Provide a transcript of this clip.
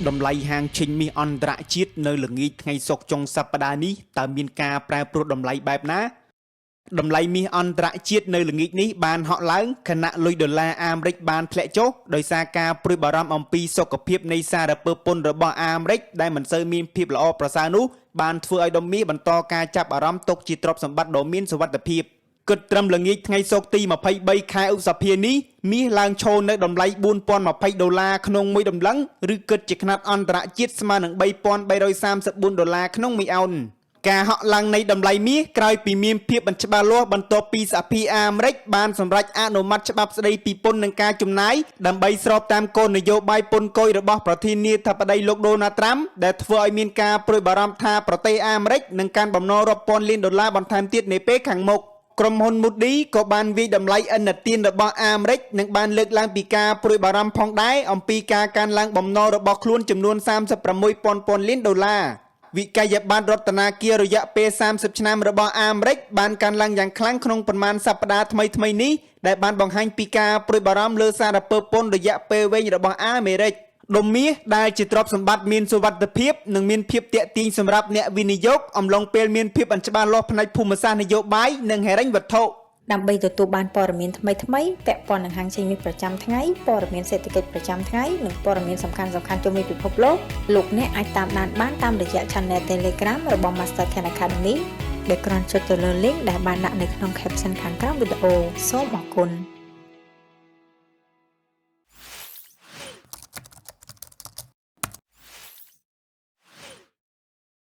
តម្លៃហាងឈិញមាសអន្តរជាតិនៅល្ងាចថ្ងៃសុក្រចុងសប្តាហ៍នេះតើមានការប្រែប្រួលតម្លៃបែបណាតម្លៃមាសអន្តរជាតិនៅល្ងាចនេះបានហក់ឡើងខណៈលុយដុល្លារអាមេរិកបានធ្លាក់ចុះដោយសារការព្រួយបារម្ភអំពីសុខភាពនៃសារពើពន្ធរបស់អាមេរិកដែលមិនសូវមានភាពល្អប្រសើរនោះបានធ្វើឲ្យដុំមាសបន្តការចាប់អារម្មណ៍ទុកជាទ្រព្យសម្បត្តិដ៏មានសុវត្ថិភាពគិតត្រឹមល្ងាចថ្ងៃសុក្រទី23ខែឧសភានេះមាសឡើងឈរនៅតម្លៃ$4020ក្នុងមួយតម្លឹងឬគិតជាខ្នាតអន្តរជាតិស្មើនឹង$3334ក្នុងមួយអោនការហក់ឡើងនៃតម្លៃមាសក្រោយពីមានភាពមិនច្បាស់លាស់បន្ទាប់ពីសហភាពអាមេរិកបានសម្រេចអនុម័តច្បាប់ស្តីពីពន្ធនិងការចំណាយដើម្បីស្របតាមគោលនយោបាយពន្ធគយរបស់ប្រធានាធិបតីលោកដូណាល់ត្រាំដែលធ្វើឲ្យមានការព្រួយបារម្ភថាប្រទេសអាមេរិកនឹងកាន់បំណុលរាប់ពាន់លានដុល្លារបន្ថែមទៀតនាពេលខាងមុខក្រុមហ៊ុន Moody ក៏បានវាយតម្លៃឥណទានរបស់អាមេរិកនិងបានលើកឡើងពីការព្រួយបារម្ភផងដែរអំពីការកើនឡើងបំណុលរបស់ខ្លួនចំនួន$36,000 លានវិក័យប័ណ្ណរដ្ឋាភិបាលរយៈពេល30ឆ្នាំរបស់អាមេរិកបានកើនឡើងយ៉ាងខ្លាំងក្នុងប៉ុន្មានសប្តាហ៍ថ្មីៗនេះដែលបានបង្ហាញពីការព្រួយបារម្ភលើសារពើពន្ធរយៈពេលវែងរបស់អាមេរិកដុំមាសដែលជាទ្រព្យសម្បត្តិមានសុវត្ថិភាពនិងមានភាពទាក់ទាញសម្រាប់អ្នកវិនិយោគអំឡុងពេលមានភាពអញ្ច្បាស់លាស់ផ្នែកភូមិសាស្ត្រនយោបាយនិងហិរញ្ញវត្ថុដើម្បីទទួលបានព័ត៌មានថ្មីៗពាក់ព័ន្ធនឹងហាងឈិញមាសប្រចាំថ្ងៃព័ត៌មានសេដ្ឋកិច្ចប្រចាំថ្ងៃនិងព័ត៌មានសំខាន់ៗជុំវិញពិភពលោកអ្នកអាចតាមដានបានតាមរយៈ Channel Telegram របស់ Master Khan Academy ដែលគ្រាន់ចុចទៅលើ link ដែលបានដាក់នៅក្នុង caption ខាងក្រោមវីដេអូសូមអរគុណ